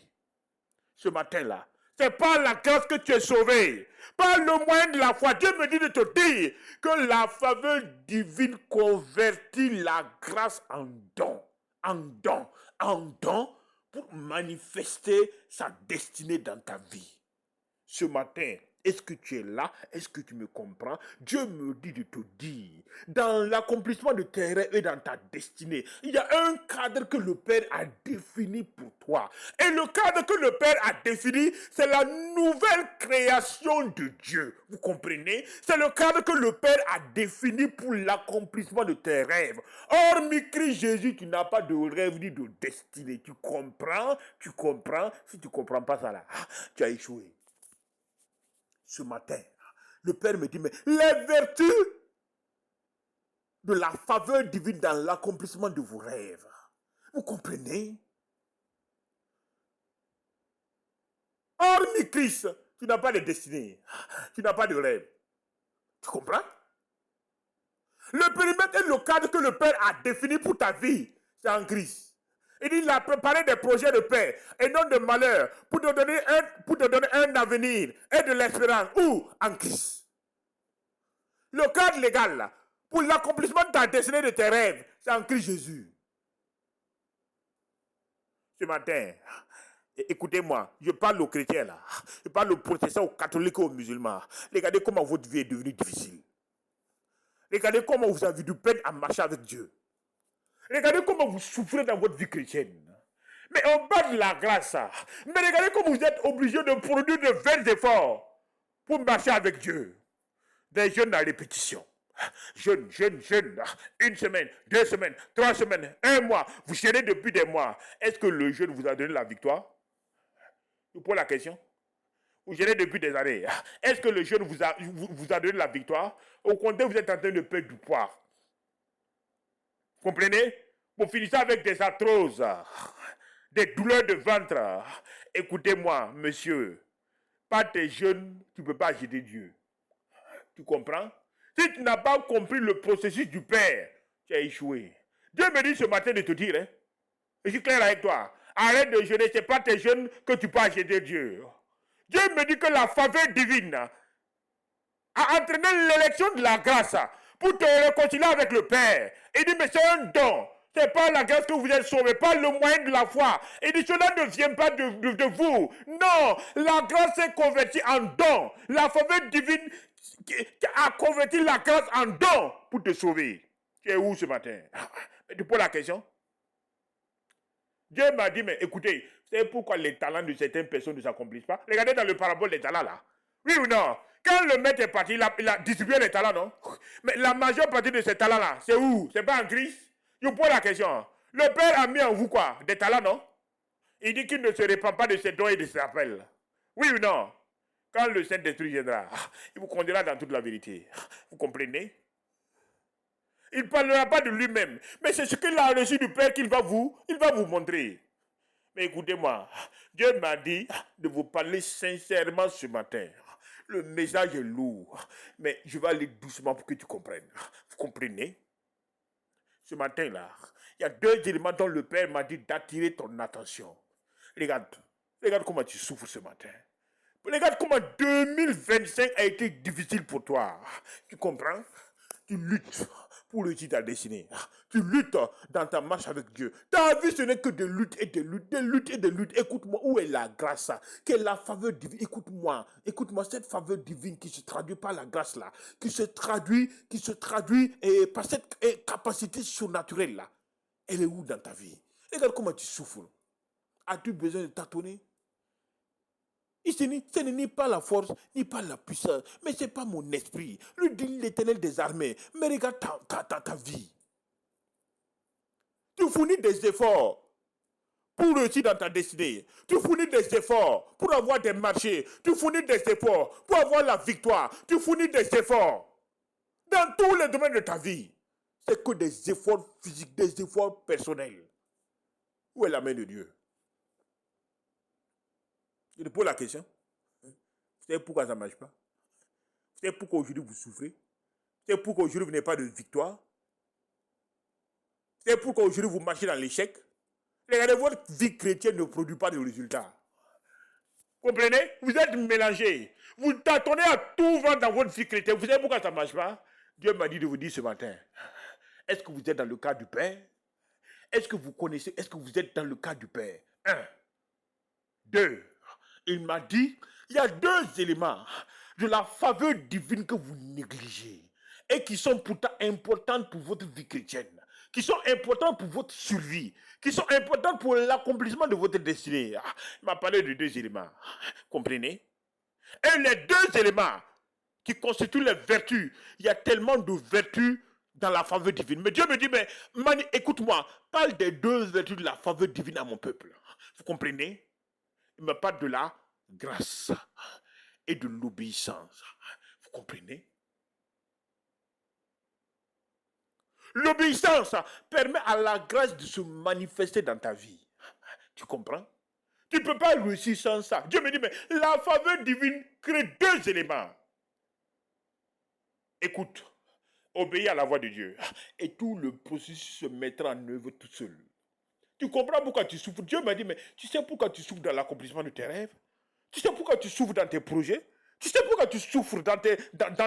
Ce matin-là, c'est par la grâce que tu es sauvé, par le moyen de la foi. Dieu me dit de te dire que la faveur divine convertit la grâce en don, pour manifester sa destinée dans ta vie. Ce matin, est-ce que tu es là? Est-ce que tu me comprends? Dieu me dit de te dire, dans l'accomplissement de tes rêves et dans ta destinée, il y a un cadre que le Père a défini pour toi. Et le cadre que le Père a défini, c'est la nouvelle création de Dieu. Vous comprenez? C'est le cadre que le Père a défini pour l'accomplissement de tes rêves. Hormis Christ Jésus, tu n'as pas de rêve ni de destinée. Tu comprends? Tu comprends? Si tu ne comprends pas ça là, tu as échoué. Ce matin, le Père me dit, mais les vertus de la faveur divine dans l'accomplissement de vos rêves, vous comprenez? Hormis Christ, tu n'as pas de destinée, tu n'as pas de rêve. Tu comprends? Le périmètre et le cadre que le Père a défini pour ta vie, c'est en Christ. Il dit, il a préparé des projets de paix et non de malheur pour te donner un avenir et de l'espérance. Où? En Christ. Le cadre légal, là, pour l'accomplissement de ta destinée de tes rêves, c'est en Christ Jésus. Ce matin, écoutez-moi, je parle aux chrétiens là, je parle aux protestants, aux catholiques, aux musulmans. Regardez comment votre vie est devenue difficile. Regardez comment vous avez du peine à marcher avec Dieu. Regardez comment vous souffrez dans votre vie chrétienne. Mais on parle de la grâce. Mais regardez comment vous êtes obligé de produire de vains efforts pour marcher avec Dieu. Des jeûnes à répétition. Jeûne. Une semaine, 2 semaines, 3 semaines, 1 mois. Vous jeûnez depuis des mois. Est-ce que le jeûne vous a donné la victoire? Je vous pose la question. Vous jeûnez depuis des années. Est-ce que le jeûne vous a donné la victoire? Au contraire, vous êtes en train de perdre du poids. Comprenez? Pour finir ça avec des arthroses, des douleurs de ventre. Écoutez-moi, monsieur. Pas tes jeûnes, tu ne peux pas agiter Dieu. Tu comprends? Si tu n'as pas compris le processus du Père, tu as échoué. Dieu me dit ce matin de te dire, je suis clair avec toi, arrête de jeûner, ce n'est pas tes jeûnes que tu peux agiter Dieu. Dieu me dit que la faveur divine a entraîné l'élection de la grâce pour te réconcilier avec le Père. Il dit, mais c'est un don. Ce n'est pas la grâce que vous êtes sauvés, pas le moyen de la foi. Il dit, cela ne vient pas de vous. Non, la grâce est convertie en don. La faveur divine qui a converti la grâce en don pour te sauver. Tu es où ce matin? Tu poses la question? Dieu m'a dit, mais écoutez, c'est pourquoi les talents de certaines personnes ne s'accomplissent pas. Regardez dans le parabole des talents là. Oui ou non? Quand le maître est parti, il a distribué les talents, non? Mais la majeure partie de ces talents-là, c'est où? C'est pas en Christ? Je vous pose la question. Le Père a mis en vous quoi? Des talents, non? Il dit qu'il ne se répand pas de ses dons et de ses appels. Oui ou non? Quand le Saint-Esprit viendra, il vous conduira dans toute la vérité. Vous comprenez? Il ne parlera pas de lui-même. Mais c'est ce qu'il a reçu du Père qu'il va vous montrer. Mais écoutez-moi, Dieu m'a dit de vous parler sincèrement ce matin. Le message est lourd, mais je vais aller doucement pour que tu comprennes. Vous comprenez? Ce matin-là, il y a deux éléments dont le Père m'a dit d'attirer ton attention. Regarde comment tu souffres ce matin. Regarde comment 2025 a été difficile pour toi. Tu comprends? Tu luttes pour réussir ta destinée. Tu luttes dans ta marche avec Dieu. Ta vie, ce n'est que des luttes et des luttes, des luttes et des luttes. Écoute-moi, où est la grâce? Quelle est la faveur divine? Écoute-moi, cette faveur divine qui se traduit par la grâce là, qui se traduit par cette capacité surnaturelle là. Elle est où dans ta vie? Regarde comment tu souffres. As-tu besoin de tâtonner? Ce n'est pas la force, ni pas la puissance, mais ce n'est pas mon esprit. Le dit l'Éternel des armées. Mais regarde ta vie. Tu fournis des efforts pour réussir dans ta destinée. Tu fournis des efforts pour avoir des marchés. Tu fournis des efforts pour avoir la victoire. Tu fournis des efforts dans tous les domaines de ta vie. C'est que des efforts physiques, des efforts personnels. Où est la main de Dieu? Je te pose la question. Vous savez pourquoi ça ne marche pas? Vous savez pourquoi aujourd'hui vous souffrez? Vous savez pourquoi aujourd'hui vous n'avez pas de victoire? Vous savez pourquoi aujourd'hui vous marchez dans l'échec? Regardez, votre vie chrétienne ne produit pas de résultats. Comprenez? Vous êtes mélangés. Vous tâtonnez à tout vent dans votre vie chrétienne. Vous savez pourquoi ça ne marche pas? Dieu m'a dit de vous dire ce matin. Est-ce que vous êtes dans le cas du Père? Est-ce que vous connaissez? Est-ce que vous êtes dans le cas du Père? 1. 2. Il m'a dit, il y a deux éléments de la faveur divine que vous négligez et qui sont pourtant importantes pour votre vie chrétienne, qui sont importantes pour votre survie, qui sont importantes pour l'accomplissement de votre destinée. Il m'a parlé de deux éléments. Comprenez? Et les deux éléments qui constituent les vertus, il y a tellement de vertus dans la faveur divine. Mais Dieu me dit, mais Mani, écoute-moi, parle des deux vertus de la faveur divine à mon peuple. Vous comprenez? Il me parle de la grâce et de l'obéissance. Vous comprenez? L'obéissance permet à la grâce de se manifester dans ta vie. Tu comprends? Tu ne peux pas réussir sans ça. Dieu me dit, mais la faveur divine crée deux éléments. Écoute, obéis à la voix de Dieu et tout le processus se mettra en œuvre tout seul. Tu comprends pourquoi tu souffres? Dieu m'a dit, mais tu sais pourquoi tu souffres dans l'accomplissement de tes rêves? Tu sais pourquoi tu souffres dans tes projets? Tu sais pourquoi tu souffres dans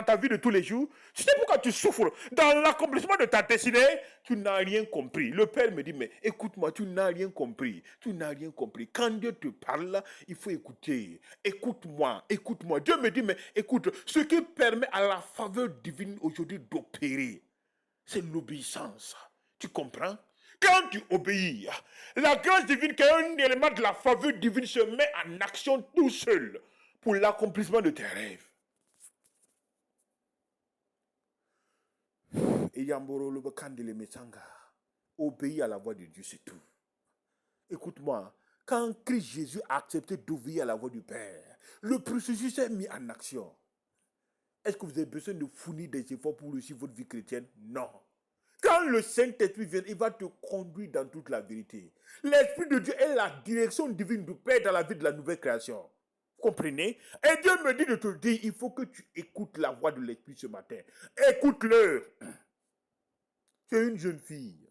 ta vie de tous les jours? Tu sais pourquoi tu souffres dans l'accomplissement de ta destinée? Tu n'as rien compris. Le Père me dit, mais écoute-moi, tu n'as rien compris. Tu n'as rien compris. Quand Dieu te parle, il faut écouter. Écoute-moi, écoute-moi. Dieu me dit, mais écoute, ce qui permet à la faveur divine aujourd'hui d'opérer, c'est l'obéissance. Tu comprends? Quand tu obéis, la grâce divine, qui est un élément de la faveur divine, se met en action tout seul pour l'accomplissement de tes rêves. Obéis à la voix de Dieu, c'est tout. Écoute-moi, quand Christ Jésus a accepté d'obéir à la voix du Père, le processus est mis en action. Est-ce que vous avez besoin de fournir des efforts pour réussir votre vie chrétienne? Non. Quand le Saint-Esprit vient, il va te conduire dans toute la vérité. L'Esprit de Dieu est la direction divine du Père dans la vie de la nouvelle création. Vous comprenez? Et Dieu me dit de te dire, il faut que tu écoutes la voix de l'Esprit ce matin. Écoute-le. Tu es une jeune fille.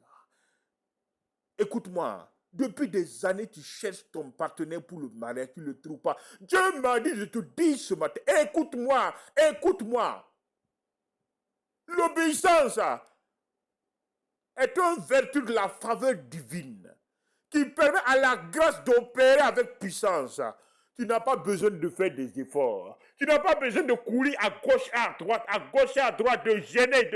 Écoute-moi. Depuis des années, tu cherches ton partenaire pour le mariage, tu ne le trouves pas. Dieu m'a dit de te dire ce matin, écoute-moi, écoute-moi. L'obéissance est une vertu de la faveur divine qui permet à la grâce d'opérer avec puissance. Tu n'as pas besoin de faire des efforts. Tu n'as pas besoin de courir à gauche et à droite, de gêner,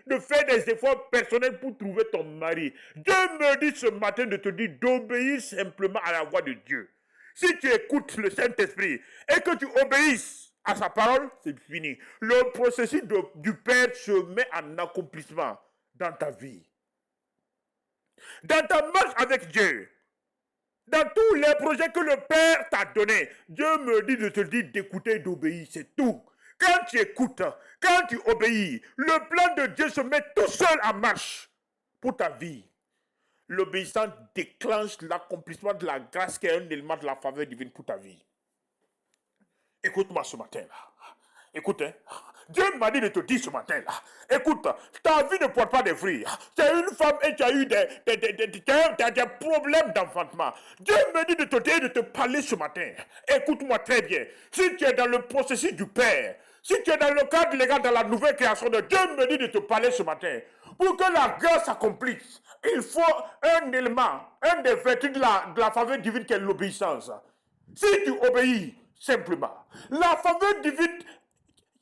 de faire des efforts personnels pour trouver ton mari. Dieu me dit ce matin de te dire d'obéir simplement à la voix de Dieu. Si tu écoutes le Saint-Esprit et que tu obéisses à sa parole, c'est fini. Le processus du Père se met en accomplissement dans ta vie. Dans ta marche avec Dieu. Dans tous les projets que le Père t'a donnés, Dieu me dit de te dire d'écouter et d'obéir, c'est tout. Quand tu écoutes, quand tu obéis, le plan de Dieu se met tout seul en marche pour ta vie. L'obéissance déclenche l'accomplissement de la grâce qui est un élément de la faveur divine pour ta vie. Écoute-moi ce matin-là. Écoute, hein. Dieu m'a dit de te dire ce matin-là. Écoute, ta vie ne porte pas des fruits. Tu es une femme et tu as eu des problèmes d'enfantement. Dieu me dit de te dire, de te parler ce matin. Écoute-moi très bien. Si tu es dans le processus du Père, si tu es dans le cadre légal, dans la nouvelle création de Dieu, me dit de te parler ce matin. Pour que la grâce s'accomplisse, il faut un élément, un des vertus de la faveur divine qui est l'obéissance. Si tu obéis simplement, la faveur divine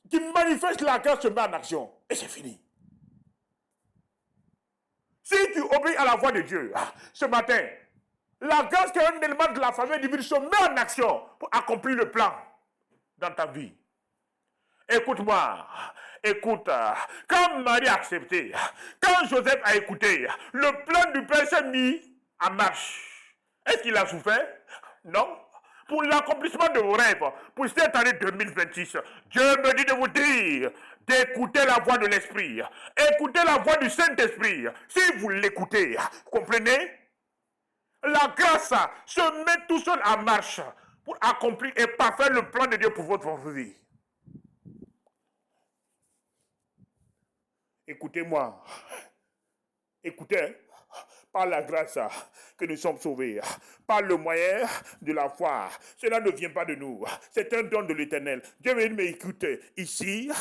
qui manifeste la grâce se met en action. Et c'est fini. Si tu obéis à la voix de Dieu, ce matin, la grâce qui est un élément de la faveur divine se met en action pour accomplir le plan dans ta vie. Écoute-moi, écoute, quand Marie a accepté, quand Joseph a écouté, le plan du Père s'est mis en marche. Est-ce qu'il a souffert? Non. Pour l'accomplissement de vos rêves, pour cette année 2026, Dieu me dit de vous dire d'écouter la voix de l'Esprit. Écoutez la voix du Saint-Esprit. Si vous l'écoutez, vous comprenez? La grâce se met tout seul en marche pour accomplir et parfaire le plan de Dieu pour votre vie. Écoutez-moi. Écoutez, par la grâce que nous sommes sauvés, par le moyen de la foi. Cela ne vient pas de nous. C'est un don de l'Éternel. Dieu veut m'écouter. Ici,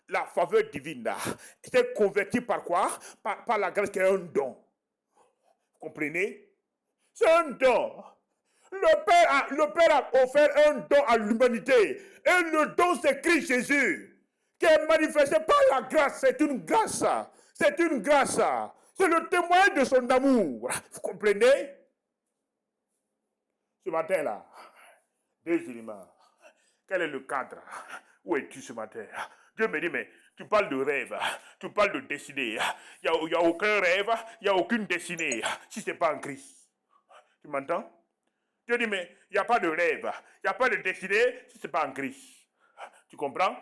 la faveur divine s'est convertie par quoi? Par la grâce qui est un don. Vous comprenez? C'est un don. Le Père a offert un don à l'humanité. Et le don, c'est Christ Jésus, qui est manifesté par la grâce. C'est une grâce. C'est une grâce. C'est le témoin de son amour. Vous comprenez? Ce matin-là, deux éléments. Quel est le cadre? Où es-tu ce matin? Dieu me dit, mais tu parles de rêve, tu parles de destinée. Il n'y a aucun rêve, il n'y a aucune destinée si ce n'est pas en Christ. Tu m'entends? Dieu dit, mais il n'y a pas de rêve, il n'y a pas de destinée si ce n'est pas en Christ. Tu comprends?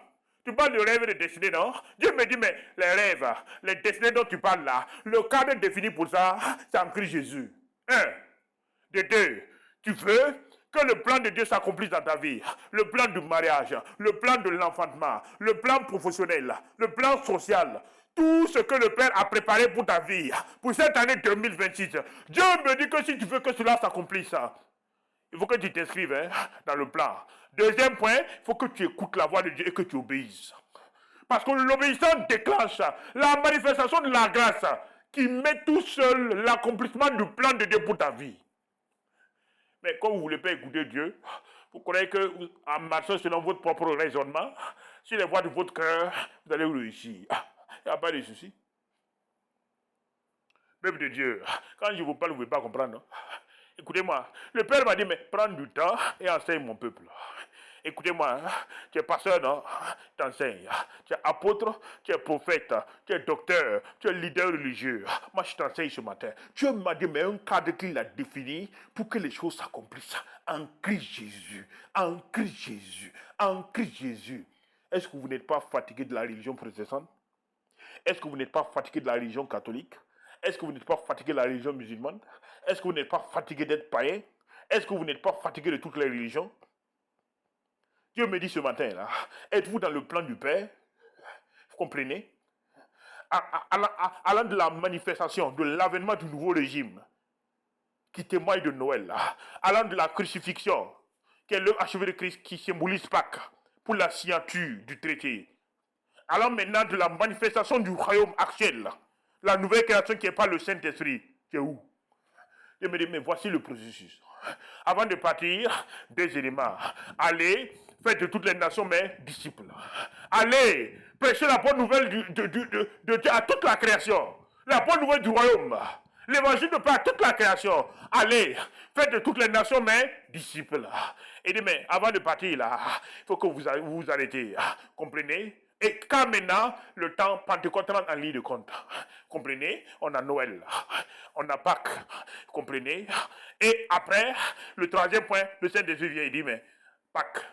Tu parles de rêve et de destinée, non? Dieu me dit, mais les rêves, les destinées dont tu parles là, le cadre défini pour ça, c'est en Christ Jésus. Un. De deux, tu veux que le plan de Dieu s'accomplisse dans ta vie. Le plan du mariage, le plan de l'enfantement, le plan professionnel, le plan social. Tout ce que le Père a préparé pour ta vie, pour cette année 2026. Dieu me dit que si tu veux que cela s'accomplisse, il faut que tu t'inscrives dans le plan. Deuxième point, il faut que tu écoutes la voix de Dieu et que tu obéisses. Parce que l'obéissance déclenche la manifestation de la grâce qui met tout seul l'accomplissement du plan de Dieu pour ta vie. Mais comme vous ne voulez pas écouter Dieu, vous croyez qu'en marchant selon votre propre raisonnement, sur les voies de votre cœur, vous allez réussir. Il n'y a pas de souci. Peuple de Dieu, quand je vous parle, vous ne pouvez pas comprendre. Écoutez-moi, le Père m'a dit, mais prends du temps et enseigne mon peuple. Écoutez-moi, tu es pasteur, non? Tu enseignes. Tu es apôtre, tu es prophète, tu es docteur, tu es leader religieux. Moi, je t'enseigne ce matin. Dieu m'a dit, mais un cadre qu'il a défini pour que les choses s'accomplissent. En Christ Jésus, en Christ Jésus, en Christ Jésus. Est-ce que vous n'êtes pas fatigué de la religion protestante? Est-ce que vous n'êtes pas fatigué de la religion catholique? Est-ce que vous n'êtes pas fatigué de la religion musulmane? Est-ce que vous n'êtes pas fatigué d'être païen? Est-ce que vous n'êtes pas fatigué de toutes les religions? Dieu me dit ce matin, là, êtes-vous dans le plan du Père? Vous comprenez? Allant de la manifestation, de l'avènement du nouveau régime, qui témoigne de Noël, là, allant de la crucifixion, qui est l'œuvre achevée de Christ, qui symbolise Pâques, pour la signature du traité, allant maintenant de la manifestation du royaume actuel, là, la nouvelle création qui est par le Saint-Esprit, qui est où? Dieu me dit, mais voici le processus. Avant de partir, deux éléments. Allez, faites de toutes les nations mes disciples. Allez, prêchez la bonne nouvelle de Dieu à toute la création. La bonne nouvelle du royaume. L'évangile de Paix à toute la création. Allez, faites de toutes les nations mes disciples. Et dit, mais avant de partir, là, il faut que vous vous arrêtez. Comprenez? Et quand maintenant, le temps Pentecôte rentre en ligne de compte, comprenez? On a Noël, on a Pâques, comprenez? Et après, le troisième point, le Saint-Esprit vient et dit, mais Pâques,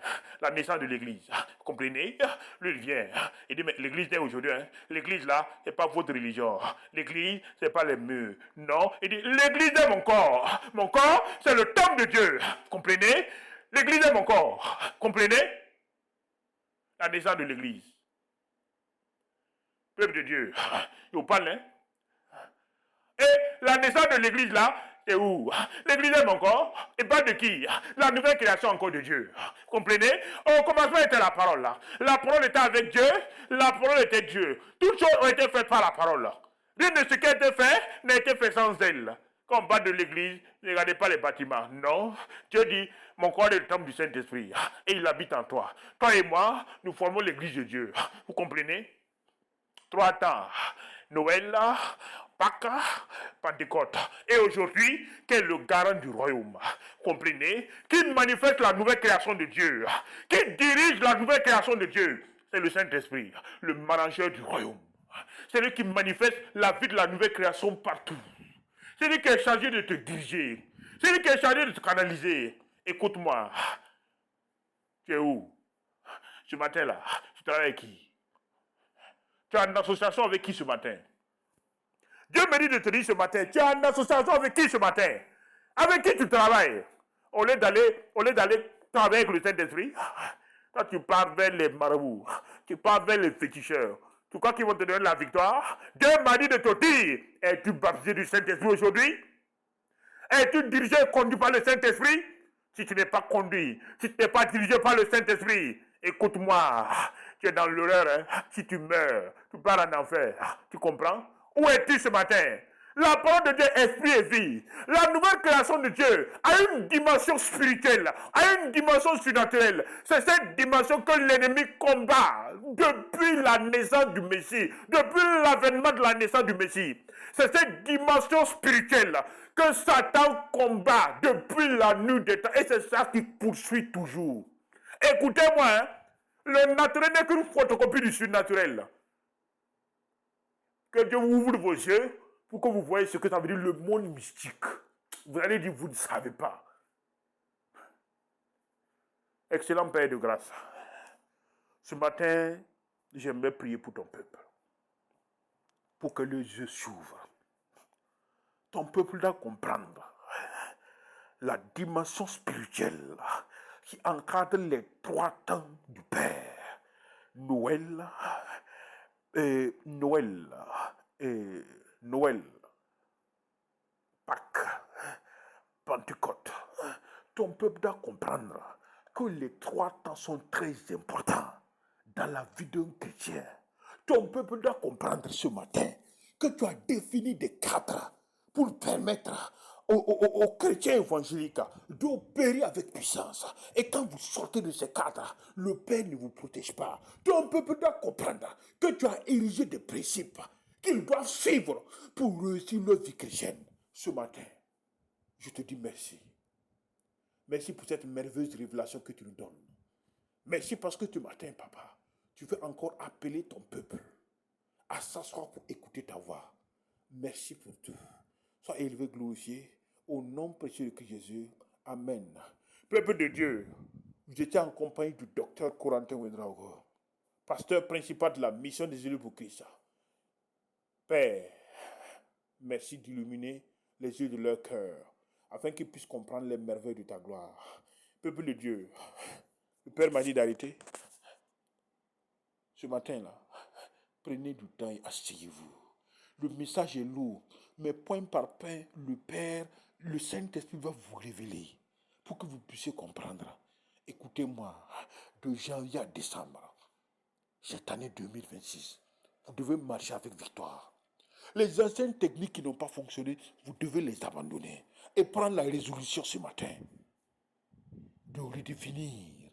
la naissance de l'église. Vous comprenez? Lui, il vient. Il dit, mais l'église n'est aujourd'hui. Hein. L'église, là, ce n'est pas votre religion. L'église, ce n'est pas les murs. Non. Il dit, l'église est mon corps. Mon corps, c'est le temple de Dieu. Vous comprenez? L'église est mon corps. Vous comprenez? La naissance de l'église. Peuple de Dieu. Il vous parle, hein? Et la naissance de l'église, là, c'est où? L'église est mon corps. Et pas de qui? La nouvelle création encore de Dieu. Vous comprenez? Au commencement était la parole là. La parole était avec Dieu. La parole était Dieu. Toutes choses ont été faites par la parole là. Rien de ce qui a été fait n'a été fait sans elle. Quand on parle de l'église, ne regardez pas les bâtiments. Non. Dieu dit, mon corps est le temple du Saint-Esprit. Et il habite en toi. Toi et moi, nous formons l'église de Dieu. Vous comprenez? 3 temps. Noël, Pâques, Pentecôte. Et aujourd'hui, qui est le garant du royaume. Comprenez? Qui manifeste la nouvelle création de Dieu. Qui dirige la nouvelle création de Dieu. C'est le Saint-Esprit, le manager du royaume. C'est lui qui manifeste la vie de la nouvelle création partout. C'est lui qui est chargé de te diriger. C'est lui qui est chargé de te canaliser. Écoute-moi. Tu es où? Ce matin-là, tu travailles avec qui? Tu es en association avec qui ce matin? Dieu me dit de te dire ce matin, tu es en association avec qui ce matin? Avec qui tu travailles? Au lieu d'aller travailler avec le Saint-Esprit, toi tu pars vers les marabouts, tu pars vers les féticheurs. Tu crois qu'ils vont te donner la victoire? Dieu m'a dit de te dire, es-tu baptisé du Saint-Esprit aujourd'hui? Es-tu dirigé et conduit par le Saint-Esprit? Si tu n'es pas conduit, si tu n'es pas dirigé par le Saint-Esprit, écoute-moi, tu es dans l'erreur. Hein? Si tu meurs, tu pars en enfer. Tu comprends? Où es-tu ce matin? La parole de Dieu, esprit et vie. La nouvelle création de Dieu a une dimension spirituelle, a une dimension surnaturelle. C'est cette dimension que l'ennemi combat depuis la naissance du Messie, depuis l'avènement de la naissance du Messie. C'est cette dimension spirituelle que Satan combat depuis la nuit des temps. Et c'est ça qui poursuit toujours. Écoutez-moi, hein, le naturel n'est qu'une photocopie du surnaturel. Que Dieu vous ouvre vos yeux pour que vous voyez ce que ça veut dire le monde mystique. Vous allez dire, vous ne savez pas. Excellent Père de grâce. Ce matin, j'aimerais prier pour ton peuple. Pour que les yeux s'ouvrent. Ton peuple doit comprendre la dimension spirituelle qui encadre les 3 temps du Père. Noël, Pâques, Pentecôte. Ton peuple doit comprendre que les 3 temps sont très importants dans la vie d'un chrétien. Ton peuple doit comprendre ce matin que tu as défini des cadres pour permettre aux chrétiens évangéliques d'opérer avec puissance. Et quand vous sortez de ces cadres, le Père ne vous protège pas. Ton peuple doit comprendre que tu as érigé des principes qu'ils doivent suivre pour réussir leur vie chrétienne. Ce matin, je te dis merci. Merci pour cette merveilleuse révélation que tu nous donnes. Merci parce que ce matin, papa, tu veux encore appeler ton peuple à s'asseoir pour écouter ta voix. Merci pour tout. Sois élevé, glorifié, au nom précieux de Christ Jésus. Amen. Peuple de Dieu, vous étiez en compagnie du docteur Corentin Ouedraogo, pasteur principal de la mission des élus pour Christ. Père, merci d'illuminer les yeux de leur cœur, afin qu'ils puissent comprendre les merveilles de ta gloire. Peuple de Dieu, le Père m'a dit d'arrêter. Ce matin-là, prenez du temps et asseyez-vous. Le message est lourd, mais point par point, le Père, le Saint-Esprit va vous révéler pour que vous puissiez comprendre. Écoutez-moi, de janvier à décembre, cette année 2026, vous devez marcher avec victoire. Les anciennes techniques qui n'ont pas fonctionné, vous devez les abandonner et prendre la résolution ce matin de redéfinir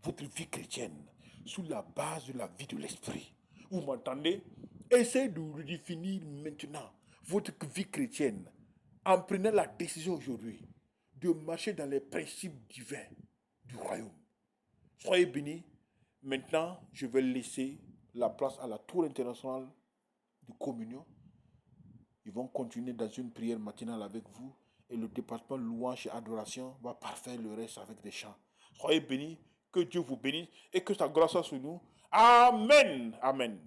votre vie chrétienne sous la base de la vie de l'esprit. Vous m'entendez? Essayez de redéfinir maintenant votre vie chrétienne en prenant la décision aujourd'hui de marcher dans les principes divins du royaume. Soyez bénis. Maintenant, je vais laisser la place à la tour internationale de communion. Ils vont continuer dans une prière matinale avec vous et le département louange et adoration va parfaire le reste avec des chants. Soyez bénis, Que Dieu vous bénisse et que sa grâce soit sur nous. Amen. Amen.